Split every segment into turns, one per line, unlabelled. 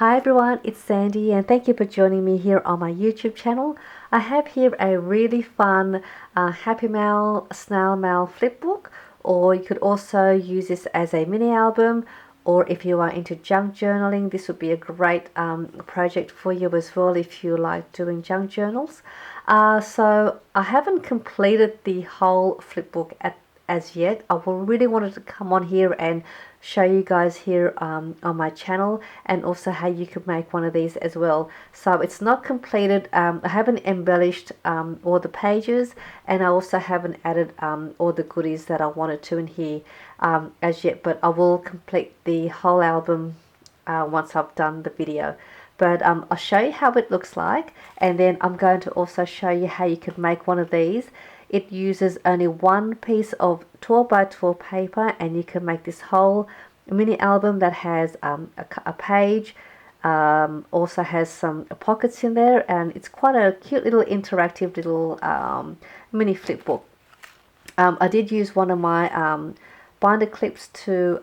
Hi everyone, it's Sandy and thank you for joining me here on my YouTube channel. I have here a really fun Happy Mail, Snail Mail flipbook, or you could also use this as a mini album, or if you are into junk journaling, this would be a great project for you as well if you like doing junk journals. So I haven't completed the whole flipbook as yet. I really wanted to come on here and show you guys here on my channel, and also how you could make one of these as well. So it's not completed. I haven't embellished all the pages, and I also haven't added all the goodies that I wanted to in here as yet, but I will complete the whole album once I've done the video. But I'll show you how it looks like, and then I'm going to also show you how you could make one of these. It uses only one piece of 12 by 12 paper, and you can make this whole mini album that has a page, also has some pockets in there, and it's quite a cute little interactive little mini flip book. I did use one of my binder clips to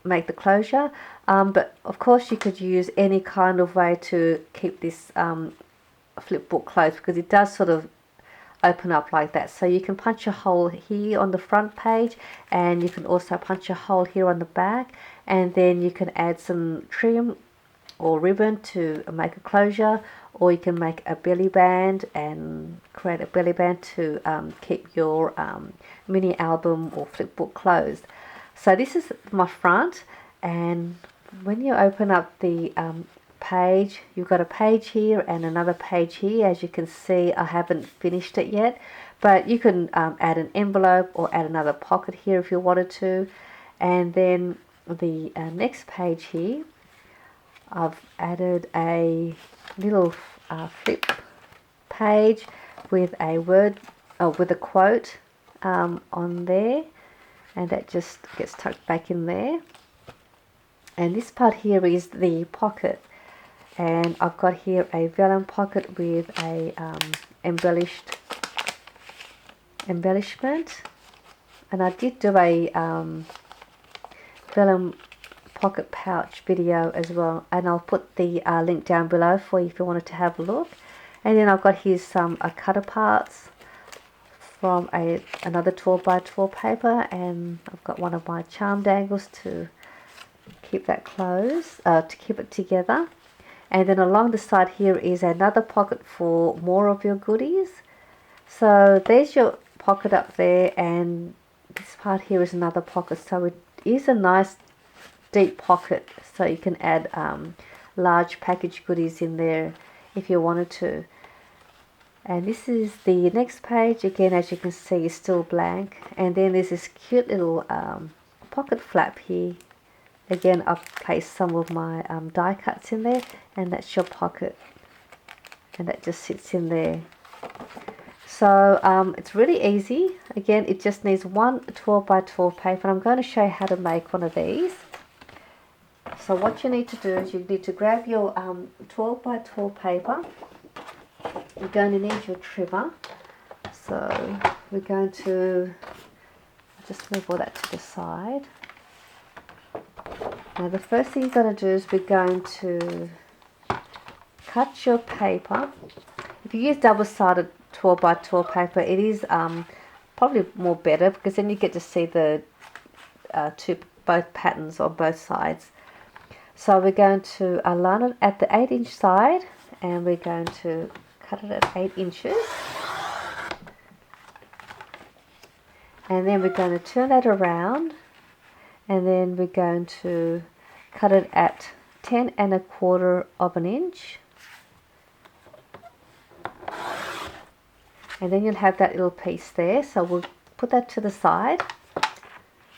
make the closure, but of course you could use any kind of way to keep this flip book closed, because it does sort of open up like that. So you can punch a hole here on the front page, and you can also punch a hole here on the back, and then you can add some trim or ribbon to make a closure, or you can make a belly band and create a belly band to keep your mini album or flipbook closed. So this is my front, and when you open up the page, you've got a page here and another page here. As you can see, I haven't finished it yet, but you can add an envelope or add another pocket here if you wanted to. And then the next page here, I've added a little flip page with a word with a quote on there, and that just gets tucked back in there. And this part here is the pocket, and I've got here a vellum pocket with a embellishment, and I did do a vellum pocket pouch video as well, and I'll put the link down below for you if you wanted to have a look. And then I've got here some cutter parts from another 12 by 12 paper, and I've got one of my charm dangles to keep that closed, to keep it together. And then along the side here is another pocket for more of your goodies. So there's your pocket up there, and this part here is another pocket. So it is a nice deep pocket, so you can add large package goodies in there if you wanted to. And this is the next page. Again, as you can see, is still blank. And then there's this cute little pocket flap here. Again, I've placed some of my die cuts in there, and that's your pocket, and that just sits in there. So it's really easy. Again, it just needs one 12 by 12 paper, and I'm going to show you how to make one of these. So what you need to do is you need to grab your 12 by 12 paper. You're going to need your trimmer. So we're going to just move all that to the side. Now the first thing you're going to do is we're going to cut your paper. If you use double-sided 12 by 12 paper, it is probably more better, because then you get to see the both patterns on both sides. So we're going to align it at the 8-inch side, and we're going to cut it at 8 inches. And then we're going to turn that around, and then we're going to cut it at 10 1/4 of an inch. And then you'll have that little piece there, so we'll put that to the side,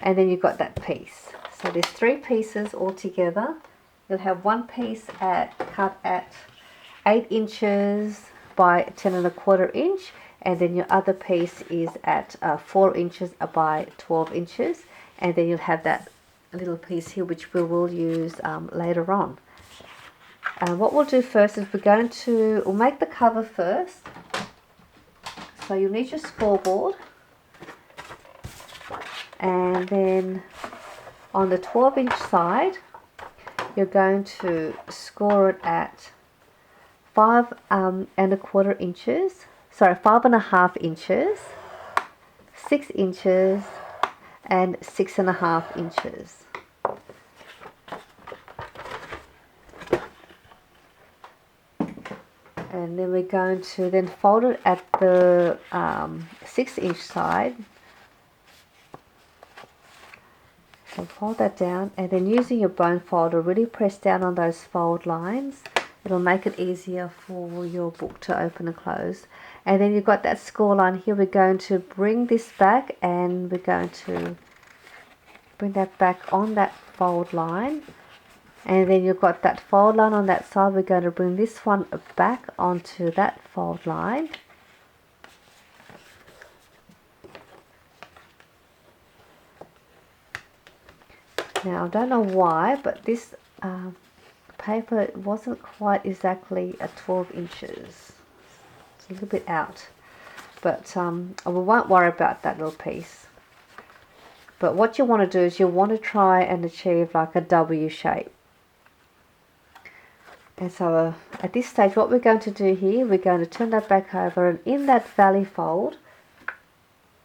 and then you've got that piece. So there's 3 pieces all together. You'll have one piece cut at 8 inches by 10 1/4 inch, and then your other piece is at 4 inches by 12 inches, and then you'll have that little piece here which we will use later on. What we'll do first is we'll make the cover first. So you'll need your scoreboard, and then on the 12-inch side you're going to score it at 5.25 inches, sorry, 5.5 inches, 6 inches, and 6.5 inches. And then we're going to then fold it at the 6-inch side. So fold that down, and then using your bone folder, really press down on those fold lines. It'll make it easier for your book to open and close. And then you've got that score line here. We're going to bring this back, and we're going to bring that back on that fold line. And then you've got that fold line on that side. We're going to bring this one back onto that fold line. Now I don't know why, but this paper wasn't quite exactly at 12 inches. It's a little bit out, but we won't worry about that little piece. But what you want to do is you want to try and achieve like a W shape. And so at this stage, what we're going to do here, we're going to turn that back over, and in that valley fold,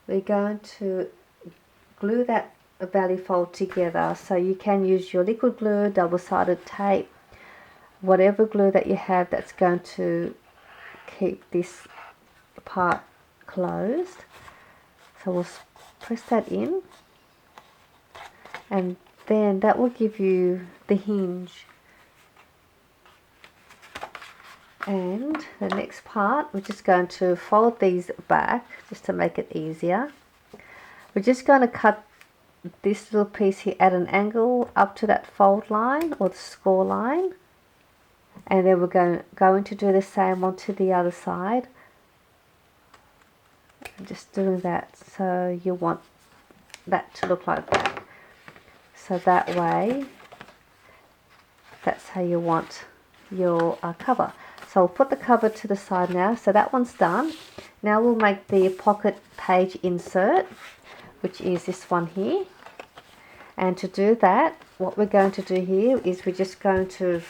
we're going to glue that valley fold together. So you can use your liquid glue, double-sided tape, whatever glue that you have that's going to keep this part closed. So we'll press that in, and then that will give you the hinge. And the next part, we're just going to fold these back just to make it easier. We're just going to cut this little piece here at an angle up to that fold line or the score line, and then we're going to do the same onto the other side. Just doing that, so you want that to look like that. So that way, that's how you want your cover. So I'll put the cover to the side now. So that one's done. Now we'll make the pocket page insert, which is this one here. And to do that, what we're going to do here is we're just going to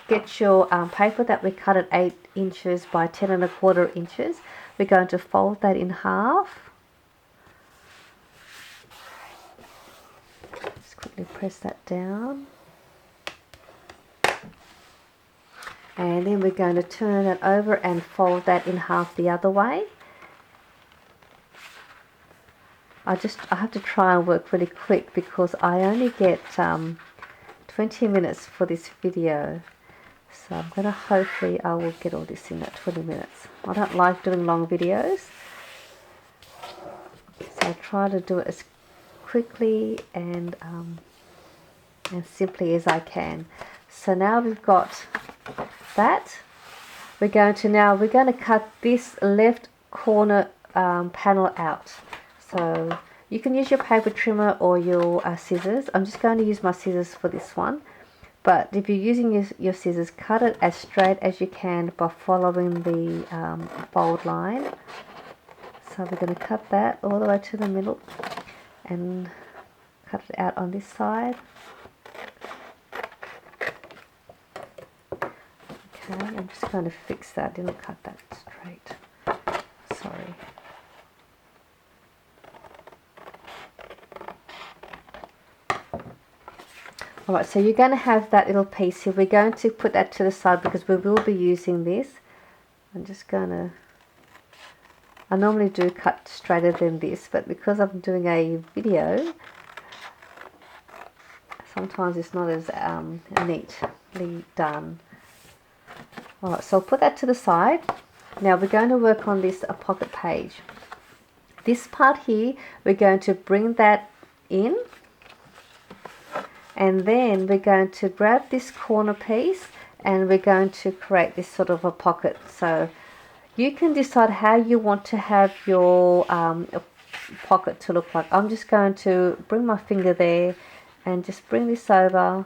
get your paper that we cut at 8 inches by 10.25 inches. We're going to fold that in half. Just quickly press that down. And then we're going to turn it over and fold that in half the other way. I have to try and work really quick because I only get 20 minutes for this video. So I'm going to hopefully I will get all this in at 20 minutes. I don't like doing long videos. So I try to do it as quickly and simply as I can. So now we've got that. We're going to cut this left corner panel out. So you can use your paper trimmer or your scissors. I'm just going to use my scissors for this one. But if you're using your scissors, cut it as straight as you can by following the fold line. So we're going to cut that all the way to the middle and cut it out on this side. Okay, I'm just going to fix that. I didn't cut that straight. Sorry. Alright, so you're going to have that little piece here. We're going to put that to the side because we will be using this. I'm just going to... I normally do cut straighter than this, but because I'm doing a video, sometimes it's not as neatly done. Alright, so I'll put that to the side. Now we're going to work on this pocket page. This part here, we're going to bring that in. And then we're going to grab this corner piece and we're going to create this sort of a pocket. So you can decide how you want to have your pocket to look like. I'm just going to bring my finger there and just bring this over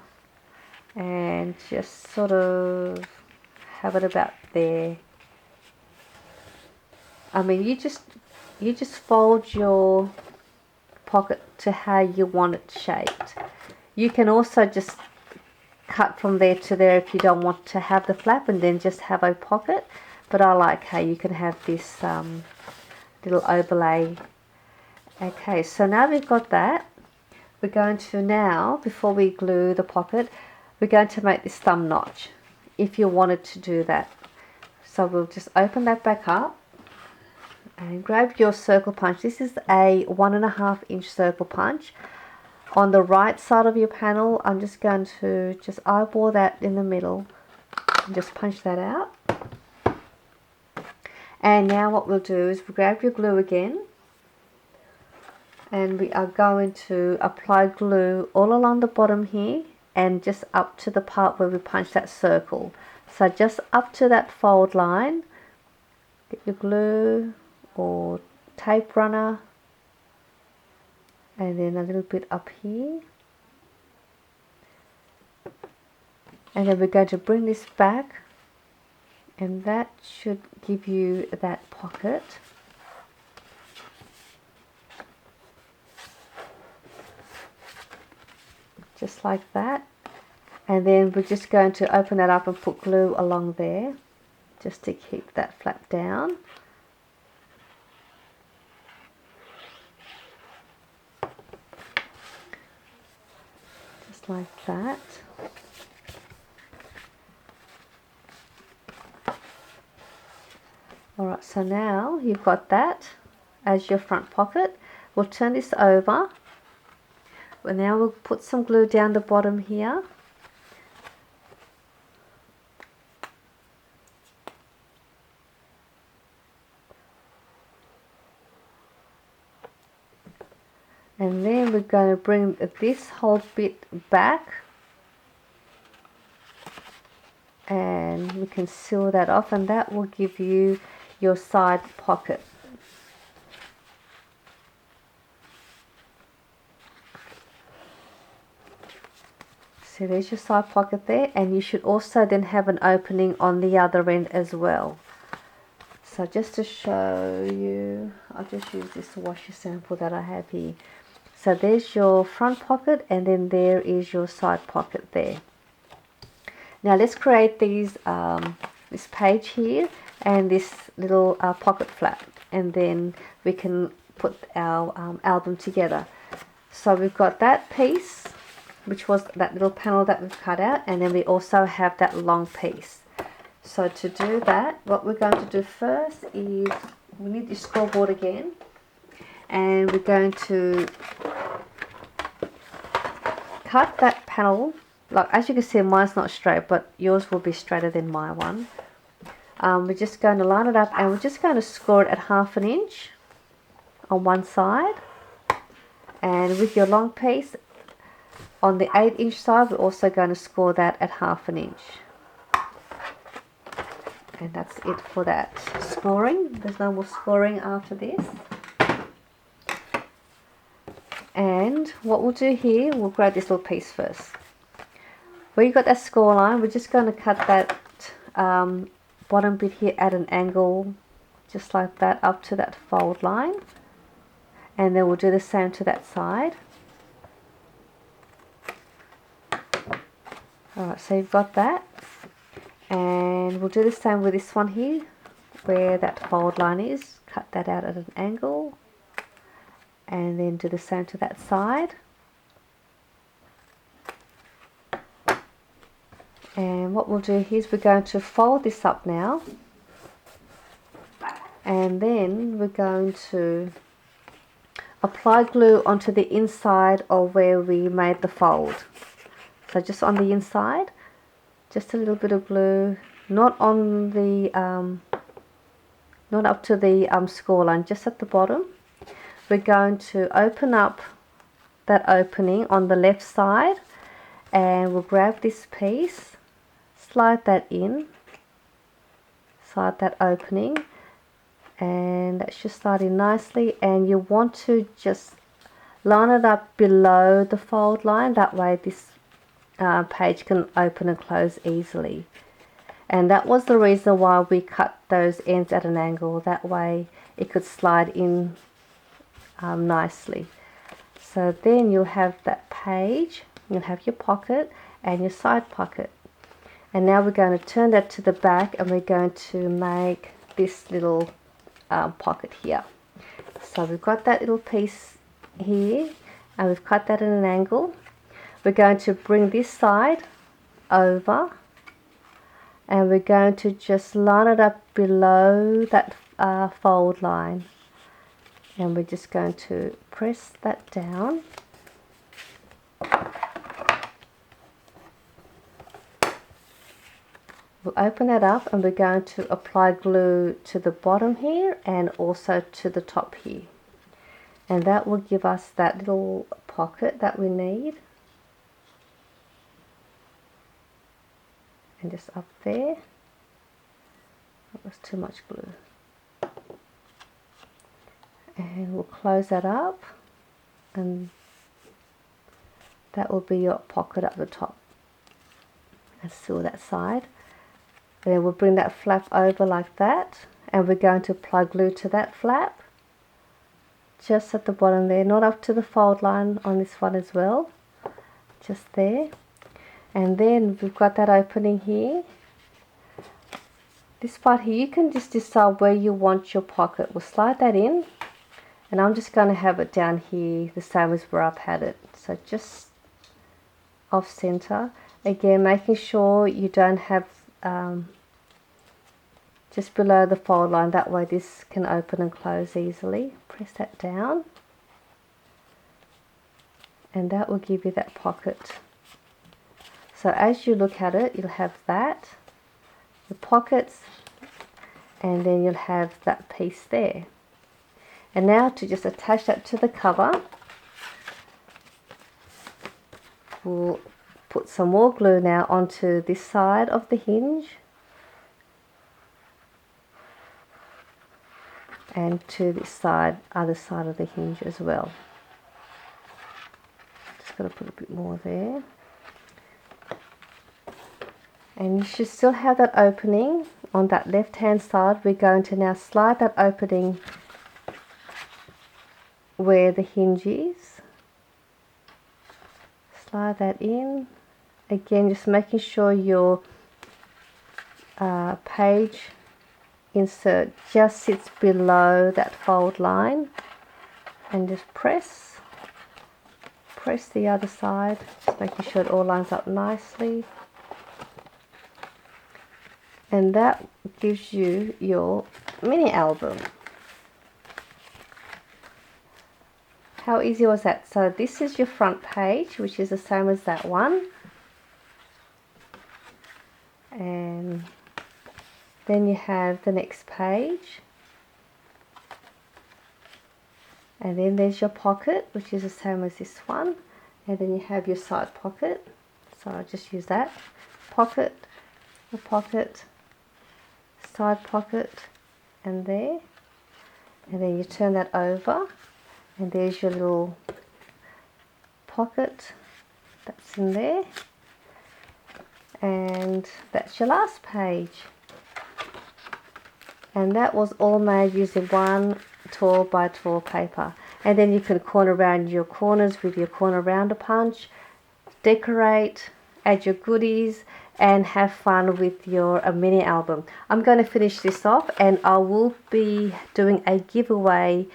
and just sort of have it about there. I mean, you just fold your pocket to how you want it shaped. You can also just cut from there to there if you don't want to have the flap and then just have a pocket. But I like how you can have this little overlay. Okay, so now we've got that. We're going to now, before we glue the pocket, we're going to make this thumb notch if you wanted to do that. So we'll just open that back up and grab your circle punch. This is a 1.5 inch circle punch. On the right side of your panel, I'm just going to just eyeball that in the middle and just punch that out. And now what we'll do is we'll grab your glue again, and we are going to apply glue all along the bottom here and just up to the part where we punch that circle. So just up to that fold line, get your glue or tape runner, and then a little bit up here. And then we're going to bring this back, and that should give you that pocket. Just like that. And then we're just going to open that up and put glue along there just to keep that flap down. Just like that. Alright, so now you've got that as your front pocket. We'll turn this over. But now we'll put some glue down the bottom here. And then we're going to bring this whole bit back, and we can seal that off, and that will give you your side pocket. So there's your side pocket there, and you should also then have an opening on the other end as well. So just to show you, I'll just use this washi sample that I have here. So there's your front pocket, and then there is your side pocket there. Now let's create these this page here and this little pocket flap, and then we can put our album together. So we've got that piece, which was that little panel that we've cut out, and then we also have that long piece. So to do that, what we're going to do first is we need this scoreboard again, and we're going to cut that panel. Like, as you can see, mine's not straight, but yours will be straighter than my one. We're just going to line it up, and we're just going to score it at 1/2 inch on one side, and with your long piece on the 8-inch side, we're also going to score that at 1/2 inch. And that's it for that scoring. There's no more scoring after this. And what we'll do here, we'll grab this little piece first. Where you got that score line, we're just going to cut that bottom bit here at an angle, just like that, up to that fold line. And then we'll do the same to that side. Alright, so you've got that. And we'll do the same with this one here, where that fold line is. Cut that out at an angle. And then do the same to that side. And what we'll do here is we're going to fold this up now, and then we're going to apply glue onto the inside of where we made the fold. So just on the inside, just a little bit of glue, not on the not up to the score line, just at the bottom. We're going to open up that opening on the left side, and we'll grab this piece, slide that in, slide that opening, and that should slide in nicely. And you want to just line it up below the fold line, that way this page can open and close easily. And that was the reason why we cut those ends at an angle, that way it could slide in nicely. So then you'll have that page, you'll have your pocket, and your side pocket. And now we're going to turn that to the back, and we're going to make this little pocket here. So we've got that little piece here, and we've cut that at an angle. We're going to bring this side over, and we're going to just line it up below that fold line, and we're just going to press that down. We'll open that up, and we're going to apply glue to the bottom here and also to the top here, and that will give us that little pocket that we need. And just up there, that was too much glue, and we'll close that up, and that will be your pocket at the top. And seal that side. And then we'll bring that flap over like that, and we're going to apply glue to that flap just at the bottom there, not up to the fold line on this one as well, just there. And then we've got that opening here. This part here, you can just decide where you want your pocket. We'll slide that in, and I'm just going to have it down here the same as where I've had it, so just off center. Again, making sure you don't have just below the fold line, that way this can open and close easily. Press that down, and that will give you that pocket. So as you look at it, you'll have that, the pockets, and then you'll have that piece there. And now to just attach that to the cover, we'll put some more glue now onto this side of the hinge and to this side, other side of the hinge as well. Just got to put a bit more there. And you should still have that opening on that left hand side. We're going to now slide that opening where the hinge is. Slide that in. Again, just making sure your page insert just sits below that fold line, and just press the other side, just making sure it all lines up nicely. And that gives you your mini album. How easy was that? So this is your front page, which is the same as that one. And then you have the next page. And then there's your pocket, which is the same as this one. And then you have your side pocket. So I'll just use that. Pocket, the pocket, side pocket, and there. And then you turn that over, and there's your little pocket that's in there. And that's your last page. And that was all made using 1 12 by 12 paper. And then you can corner around your corners with your corner rounder punch, decorate, add your goodies, and have fun with your mini album. I'm going to finish this off, and I will be doing a giveaway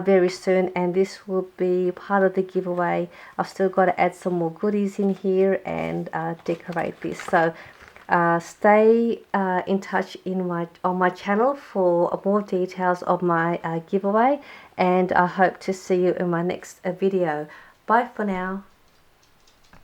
very soon, and this will be part of the giveaway. I've still got to add some more goodies in here and decorate this. So stay in touch on my channel for more details of my giveaway, and I hope to see you in my next video. Bye for now.